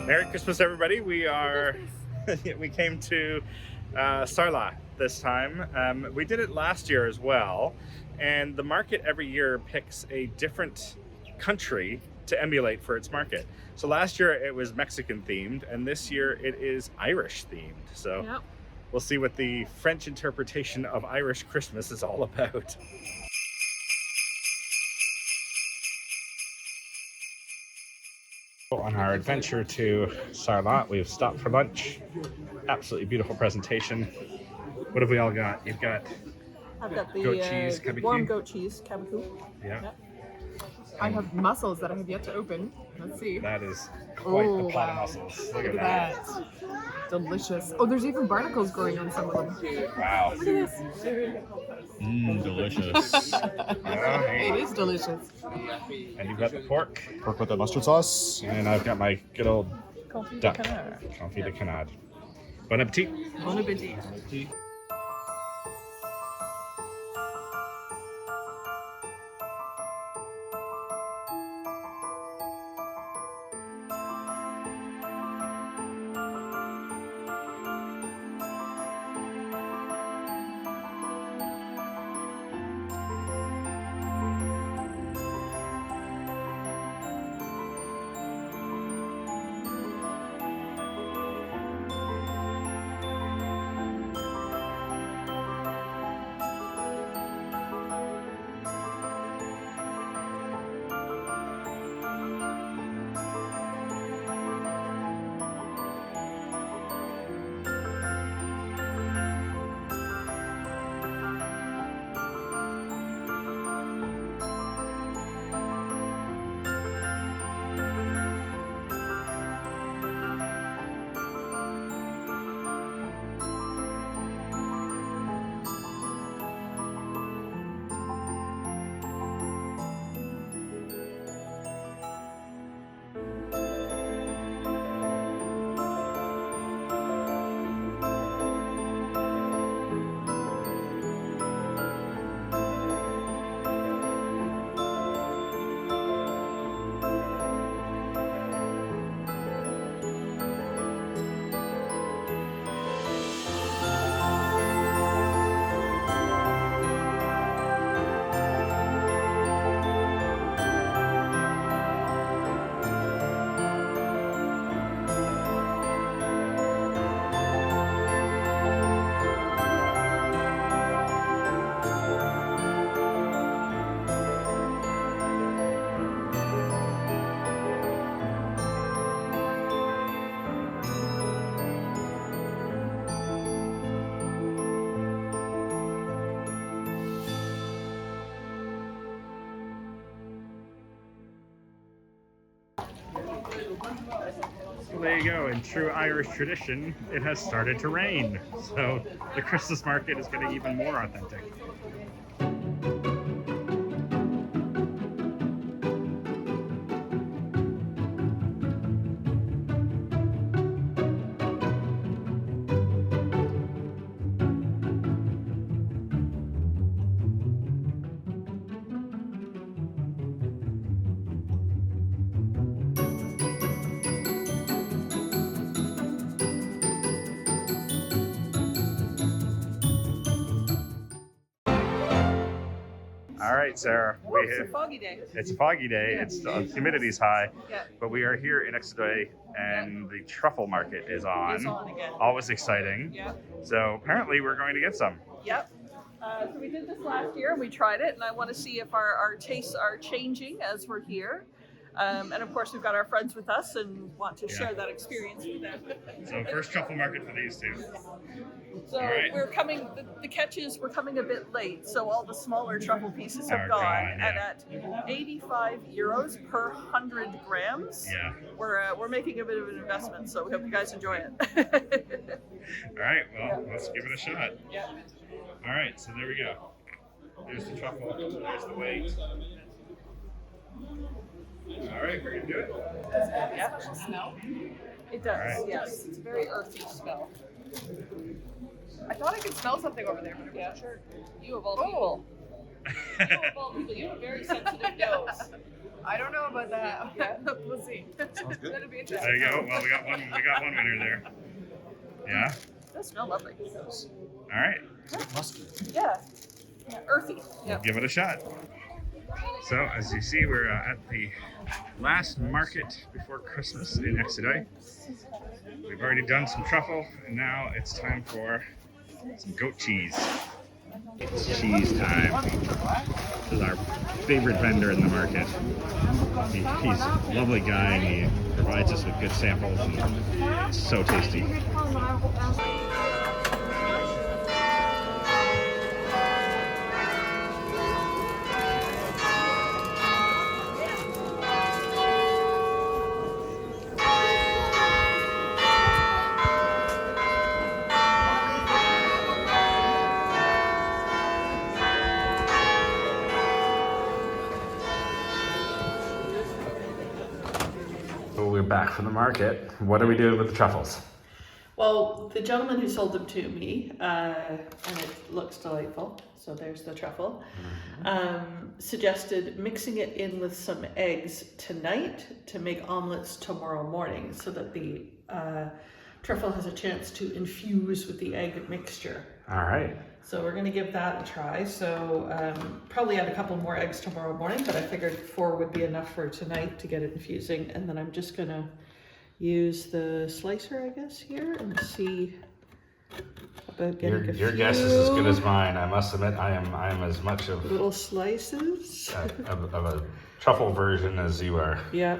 Merry Christmas, everybody. We came to Sarlat this time. We did it last year as well, and the market every year picks a different country to emulate for its market. So last year it was Mexican themed, and this year it is Irish themed. So yep. We'll see what the French interpretation of Irish Christmas is all about. On our adventure to Sarlat, we've stopped for lunch. Absolutely beautiful presentation. What have we all got? You've got I've got the goat cheese, warm goat cheese, cabicu. Yeah. Yep. I have mussels that I have yet to open. Let's see. That is quite the pot of mussels. Look at that. Delicious. Oh, there's even barnacles growing on some of them. Wow. Look at this. Delicious. It is delicious. And you've got the pork. Pork with the mustard sauce. And I've got my good old Confit duck. de canard. Confit de canard. Bon appetit. Bon appetit. So there you go. In true Irish tradition, it has started to rain. So the Christmas market is getting even more authentic. All right, Sarah. It's a foggy day. It's a foggy day. Yeah. It's the humidity's high. Yeah. But we are here in Château, and the truffle market is on. It's on again. Always exciting. Yeah. So apparently we're going to get some. Yep. So we did this last year and we tried it, and I want to see if our tastes are changing as we're here. And of course, we've got our friends with us and want to share that experience with them. So first truffle market for these two. So we're coming, the catch is we're coming a bit late, so all the smaller truffle pieces have gone, and at 85 euros per 100 grams, we're making a bit of an investment, so we hope you guys enjoy it. All right, well, let's give it a shot. Yeah. All right, so there we go. There's the truffle, there's the weight. All right, we're gonna do it. Does it have a special smell? It does, yes. It's a very earthy smell. I thought I could smell something over there, but I'm not sure. You of all people. You have a very sensitive nose. I don't know about that. Yeah. We'll see. Sounds good. That'll be There interesting. you go. Well, we got one winner there. Yeah. It does smell lovely. All right. It's a bit musky. Yeah. Earthy. We'll give it a shot. So, as you see, we're at the last market before Christmas in Exeter. We've already done some truffle, and now it's time for some goat cheese. It's cheese time. This is our favorite vendor in the market. He's a lovely guy, and he provides us with good samples, and it's so tasty. So we're back from the market. What are we doing with the truffles? Well, the gentleman who sold them to me, and it looks delightful, so there's the truffle, suggested mixing it in with some eggs tonight to make omelets tomorrow morning so that the truffle has a chance to infuse with the egg mixture. All right. So we're going to give that a try. So probably add a couple more eggs tomorrow morning, but I figured 4 would be enough for tonight to get it infusing. And then I'm just going to use the slicer, I guess, here and see about getting Your guess is as good as mine. I must admit, I am as much of little slices. of a truffle version as you are. Yeah.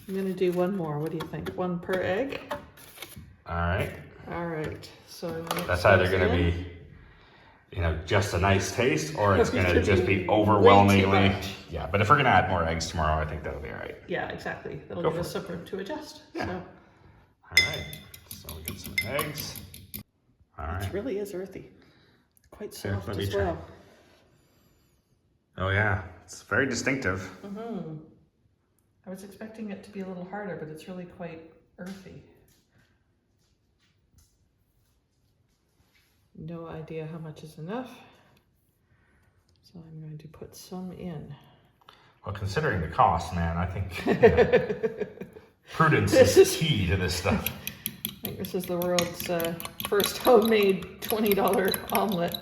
I'm going to do one more. What do you think? 1 per egg? All right. All right. So That's either going to be, just a nice taste, or it's going to just be overwhelmingly. much. Yeah, but if we're going to add more eggs tomorrow, I think that'll be all right. Yeah, exactly. That'll Go give for us some room to adjust. Yeah. So All right. So we get some eggs. All right. it really is earthy. Quite Here, soft let me as try. well. Oh yeah, it's very distinctive. I was expecting it to be a little harder, but it's really quite earthy. No idea how much is enough. So I'm going to put some in. Well, considering the cost, man, I think prudence is key to this stuff. I think this is the world's first homemade $20 omelet.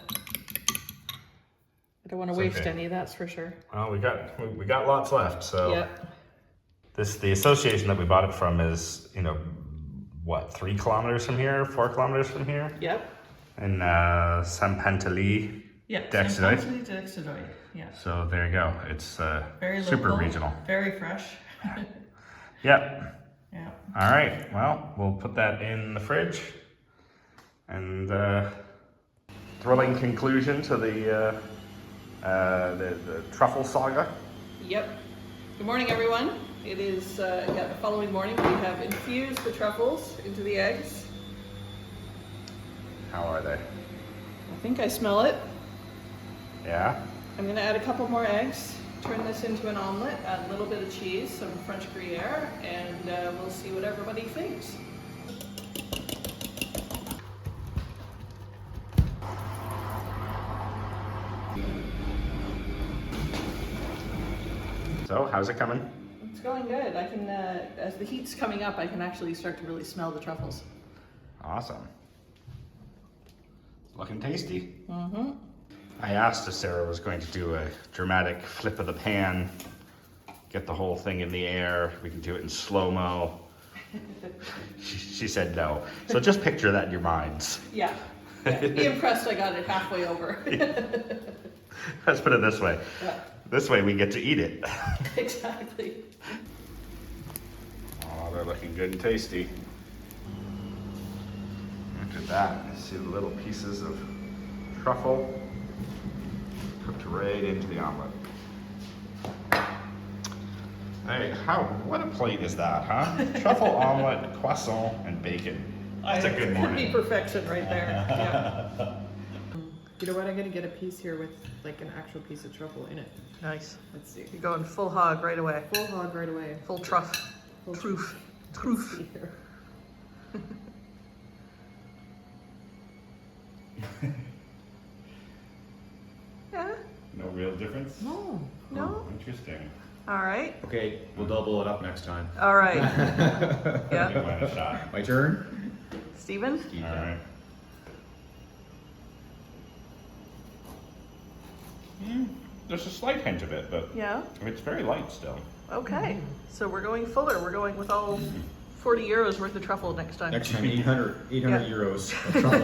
I don't want to waste okay. any, that's for sure. Well, we got lots left, so. Yep. The association that we bought it from is, 3 kilometers from here, 4 kilometers from here? Yep. In Saint-Pantelie, Yep. d'Exeter. D'Exeter. Yeah. So there you go. It's Very super local, regional. Very fresh. Yep. Yeah. All right. Well, we'll put that in the fridge. And thrilling conclusion to the truffle saga. Yep. Good morning, everyone. It is the following morning. We have infused the truffles into the eggs. How are they? I think I smell it. Yeah? I'm going to add a couple more eggs, turn this into an omelet, add a little bit of cheese, some French Gruyere, and we'll see what everybody thinks. So, how's it coming? It's going good. I can, as the heat's coming up, I can actually start to really smell the truffles. Awesome. Looking tasty. Mm-hmm. I asked if Sarah was going to do a dramatic flip of the pan, get the whole thing in the air. We can do it in slow-mo. She said no. So just picture that in your minds. Yeah. Be impressed I got it halfway over. Let's put it this way. Yeah. This way we get to eat it. Exactly. Oh, they're looking good and tasty. Look at that. See the little pieces of truffle cooked right into the omelet. Hey, what a plate is that, huh? Truffle omelet, croissant, and bacon. That's a good morning. Could be perfection right there. Yeah. You know what? I'm gonna get a piece here with like an actual piece of truffle in it. Nice. Let's see. You're going full hog right away. Full hog right away. Full truff. Full Troof. Let's see here. Yeah. No real difference? No. No? Interesting. All right. Okay, we'll double it up next time. All right. Give Yeah. mine a shot. My turn? Steven? All right. There's a slight hint of it, but Yeah. it's very light still. Okay. So we're going fuller. We're going with all 40 euros worth of truffle next time. Next time, 800 Yeah. euros of trouble.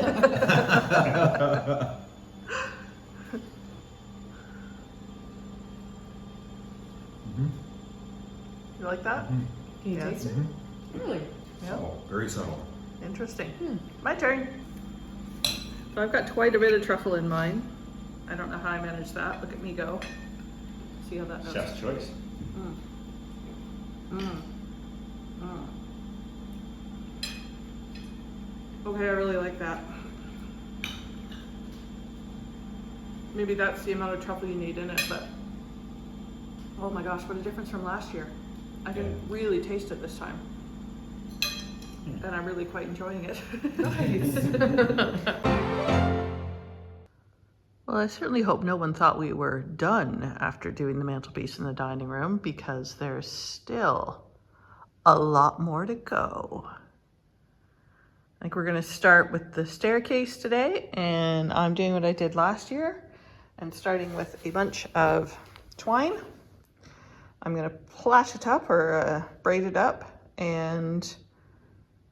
You like that? Can you Yeah. taste it? Really? Yeah. Oh, very subtle. Interesting. My turn. So I've got quite a bit of truffle in mine. I don't know how I managed that. Look at me go. See how that goes. Chef's choice. Okay, I really like that. Maybe that's the amount of truffle you need in it, but oh my gosh, what a difference from last year. I didn't really taste it this time. And I'm really quite enjoying it. Well, I certainly hope no one thought we were done after doing the mantelpiece in the dining room, because there's still a lot more to go. I think we're gonna start with the staircase today, and I'm doing what I did last year and starting with a bunch of twine. I'm gonna plash it up or braid it up, and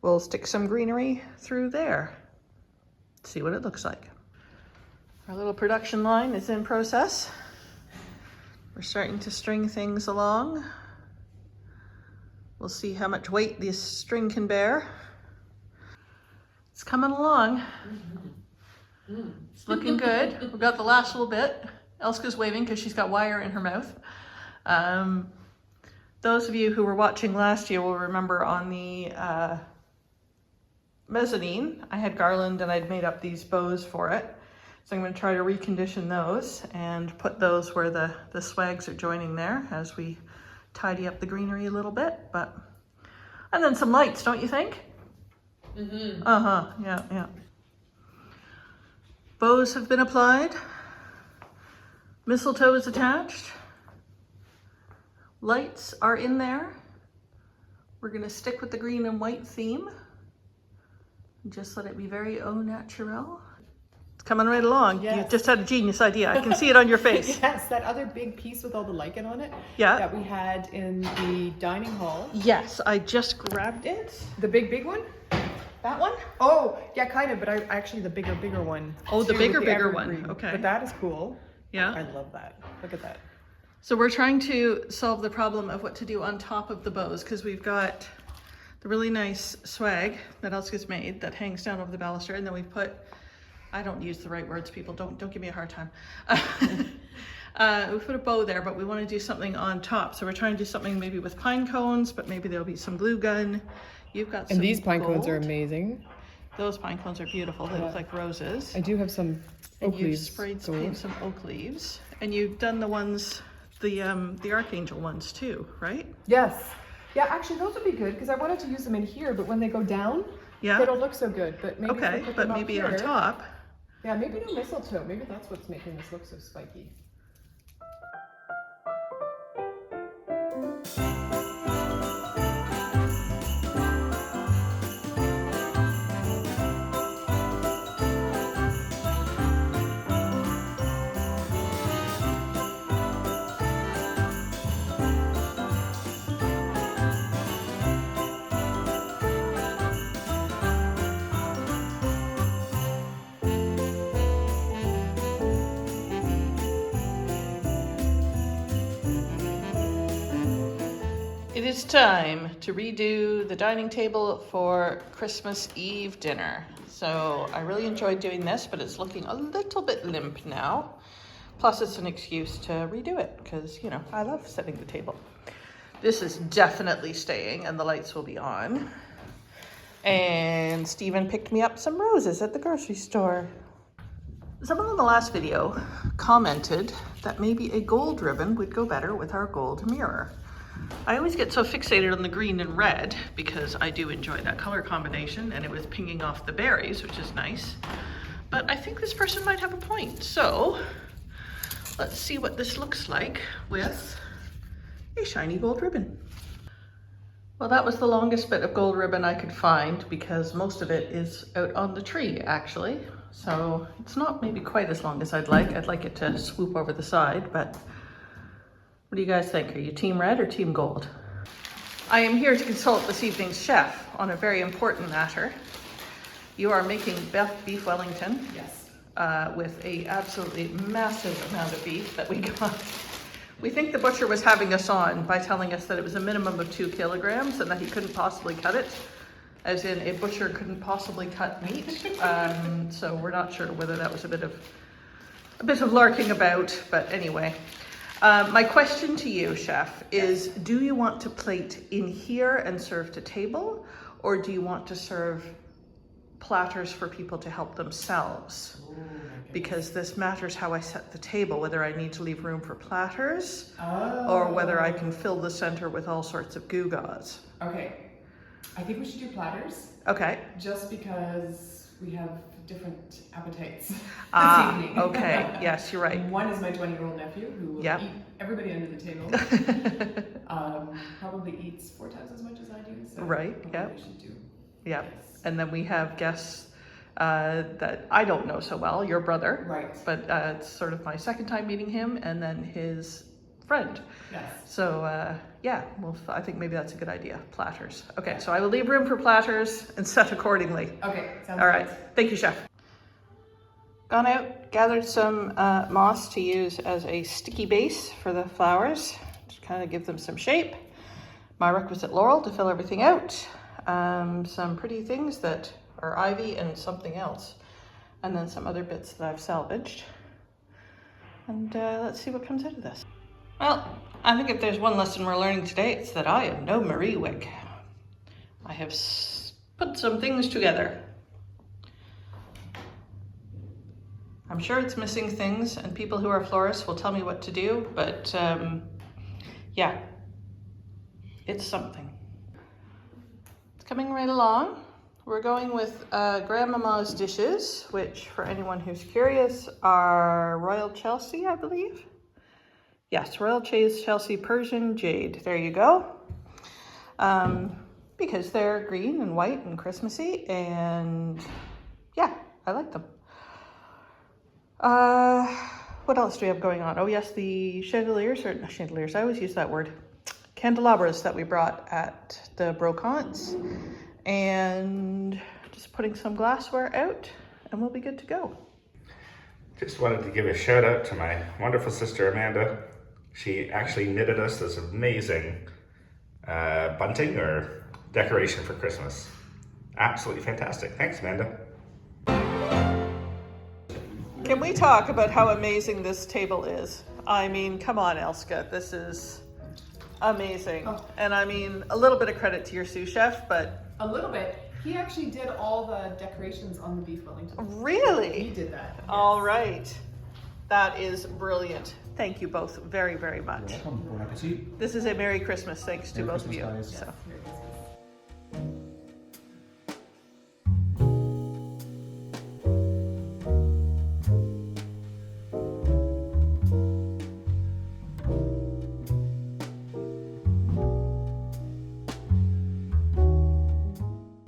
we'll stick some greenery through there. See what it looks like. Our little production line is in process. We're starting to string things along. We'll see how much weight this string can bear. It's coming along. It's looking good. We've got the last little bit. Elska's waving because she's got wire in her mouth. Those of you who were watching last year will remember on the mezzanine, I had garland and I'd made up these bows for it. So I'm going to try to recondition those and put those where the swags are joining there as we tidy up the greenery a little bit. And then some lights, don't you think? Uh-huh, yeah. Bows have been applied. Mistletoe is attached. Lights are in there. We're going to stick with the green and white theme. Just let it be very au naturel. It's coming right along. Yes. You just had a genius idea. I can see it on your face. Yes, that other big piece with all the lichen on it. Yeah. That we had in the dining hall. Yes, I just grabbed it. The big one? That one? Oh, yeah, kind of, but I actually the bigger one. Oh, the too, bigger with the one. evergreen. Okay. But that is cool. Yeah. I love that. Look at that. So we're trying to solve the problem of what to do on top of the bows, because we've got the really nice swag that Elska's made that hangs down over the baluster, and then we've put, I don't use the right words, people, don't give me a hard time. We put a bow there, but we want to do something on top. So we're trying to do something maybe with pine cones, but maybe there'll be some glue gun. You've got some And these pine cones are gold. amazing. Those pine cones are beautiful. They look like roses. I do have some And oak you've leaves. sprayed gold. some oak leaves. And you've done the ones, the archangel ones too, right? Yes. Yeah, actually those would be good because I wanted to use them in here, but when they go down, Yeah. they don't look so good. But maybe if we Okay, put but them up maybe on here- top. Yeah, maybe no mistletoe. Maybe that's what's making this look so spiky. It is time to redo the dining table for Christmas Eve dinner. So I really enjoyed doing this, but it's looking a little bit limp now. Plus it's an excuse to redo it because, you know, I love setting the table. This is definitely staying and the lights will be on. And Stephen picked me up some roses at the grocery store. Someone in the last video commented that maybe a gold ribbon would go better with our gold mirror. I always get so fixated on the green and red because I do enjoy that color combination, and it was pinging off the berries, which is nice. But I think this person might have a point. So let's see what this looks like with a shiny gold ribbon. Well, that was the longest bit of gold ribbon I could find because most of it is out on the tree actually. So it's not maybe quite as long as I'd like. I'd like it to swoop over the side, but what do you guys think? Are you team red or team gold? I am here to consult this evening's chef on a very important matter. You are making beef Wellington. Yes. With a absolutely massive amount of beef that we got. We think the butcher was having us on by telling us that it was a minimum of 2 kilograms and that he couldn't possibly cut it, as in a butcher couldn't possibly cut meat. So we're not sure whether that was a bit of larking about, but anyway. My question to you, chef, is do you want to plate in here and serve to table, or do you want to serve platters for people to help themselves? Because this matters how I set the table, whether I need to leave room for platters or whether I can fill the center with all sorts of gewgaws. Okay. I think we should do platters. Okay. Just because we have different appetites this evening. Okay. Yes, you're right. One is my 20-year-old nephew who will eat everybody under the table. Probably eats 4 times as much as I do. So right. Yeah. I should do. Yeah. Yes. And then we have guests that I don't know so well, your brother. Right. But it's sort of my second time meeting him, and then his friend. Yes. So yeah, well, I think maybe that's a good idea. Platters. Okay, so I will leave room for platters and set accordingly. Okay, sounds all right. good. Thank you, chef. Gone out, gathered some moss to use as a sticky base for the flowers, to kind of give them some shape. My requisite laurel to fill everything out. Some pretty things that are ivy and something else, and then some other bits that I've salvaged. And let's see what comes out of this. Well, I think if there's one lesson we're learning today, it's that I am no Marie Wick. I have put some things together. I'm sure it's missing things, and people who are florists will tell me what to do, but yeah, it's something. It's coming right along. We're going with Grandmama's dishes, which for anyone who's curious are Royal Chelsea, I believe. Yes, Royal Chelsea Persian Jade. There you go. Because they're green and white and Christmassy, and yeah, I like them. What else do we have going on? Oh yes, the chandeliers, I always use that word. Candelabras that we brought at the Brocants. And just putting some glassware out and we'll be good to go. Just wanted to give a shout out to my wonderful sister Amanda. She actually knitted us this amazing bunting or decoration for Christmas. Absolutely fantastic. Thanks, Amanda. Can we talk about how amazing this table is? I mean, come on, Elska, this is amazing. Oh. And I mean, a little bit of credit to your sous chef, but a little bit. He actually did all the decorations on the beef Wellington. Really? He did that. Yes. All right. That is brilliant. Thank you both very, very much. You're welcome. Bon appetit. This is a Merry Christmas thanks to Merry both Christmas, of you. guys. So. Merry Christmas.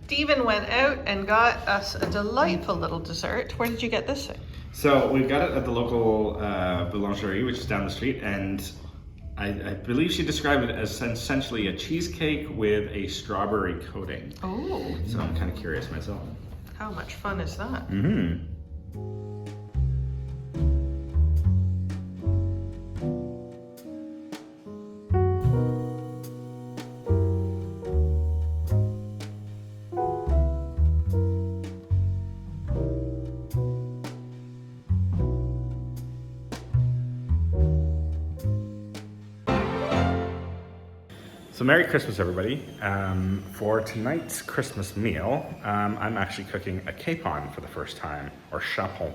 Stephen went out and got us a delightful little dessert. Where did you get this thing? So we got it at the local boulangerie, which is down the street, and I believe she described it as essentially a cheesecake with a strawberry coating. Oh. So I'm kind of curious myself. How much fun is that? Mm-hmm. So Merry Christmas, everybody. For tonight's Christmas meal, I'm actually cooking a capon for the first time, or chapon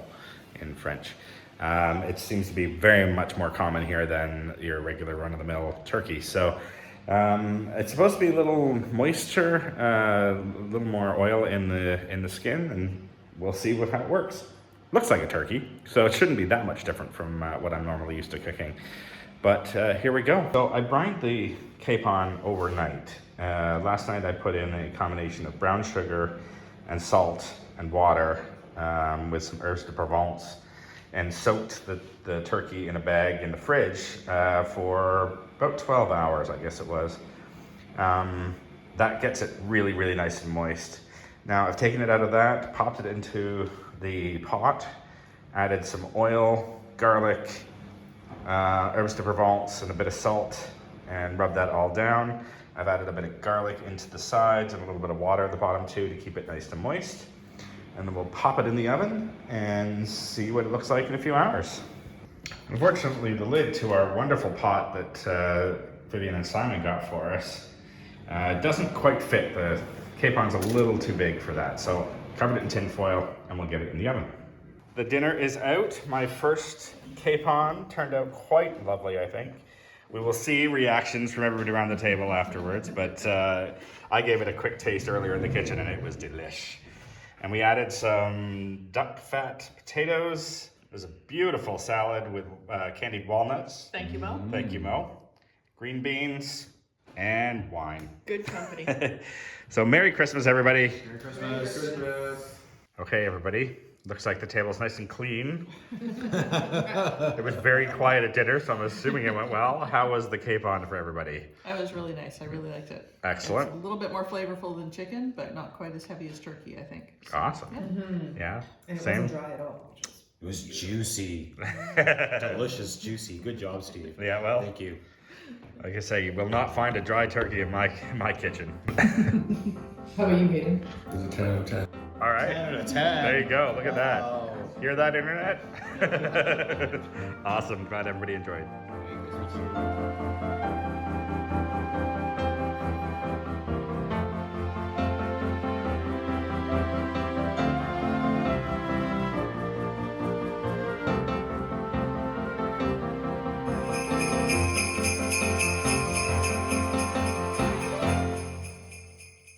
in French. It seems to be very much more common here than your regular run-of-the-mill turkey. So it's supposed to be a little moisture, a little more oil in the skin, and we'll see how it works. looks like a turkey, so it shouldn't be that much different from what I'm normally used to cooking. But here we go. So I brined the capon overnight. Last night I put in a combination of brown sugar and salt and water with some herbs de Provence, and soaked the turkey in a bag in the fridge for about 12 hours, I guess it was. That gets it really, really nice and moist. Now I've taken it out of that, popped it into the pot, added some oil, garlic, herbs de Provence, and a bit of salt, and rubbed that all down. I've added a bit of garlic into the sides and a little bit of water at the bottom too to keep it nice and moist. And then we'll pop it in the oven and see what it looks like in a few hours. Unfortunately, the lid to our wonderful pot that Vivian and Simon got for us doesn't quite fit. The capon's a little too big for that, so covered it in tin foil and we'll get it in the oven. The dinner is out. My first capon turned out quite lovely, I think. We will see reactions from everybody around the table afterwards, but I gave it a quick taste earlier in the kitchen and it was delish. And we added some duck fat potatoes. It was a beautiful salad with candied walnuts. Thank you, Mo. Thank you, Mo. Green beans and wine. Good company. So Merry Christmas, everybody. Merry Christmas. Okay, everybody. Looks like the table's nice and clean. It was very quiet at dinner, so I'm assuming it went well. How was the capon for everybody? That was really nice. I really liked it. Excellent. It's a little bit more flavorful than chicken, but not quite as heavy as turkey, I think. So, Awesome. Yeah. And it Same. wasn't dry at all. It was juicy. Delicious, juicy. Good job, Steve. Yeah, well, Thank you. like I say, you will not find a dry turkey in my kitchen. How about you, Hayden? It was a 10 out of 10. All right. 10 out of 10. There you go. Look at that. Wow. Hear that, internet? Awesome. Glad everybody enjoyed.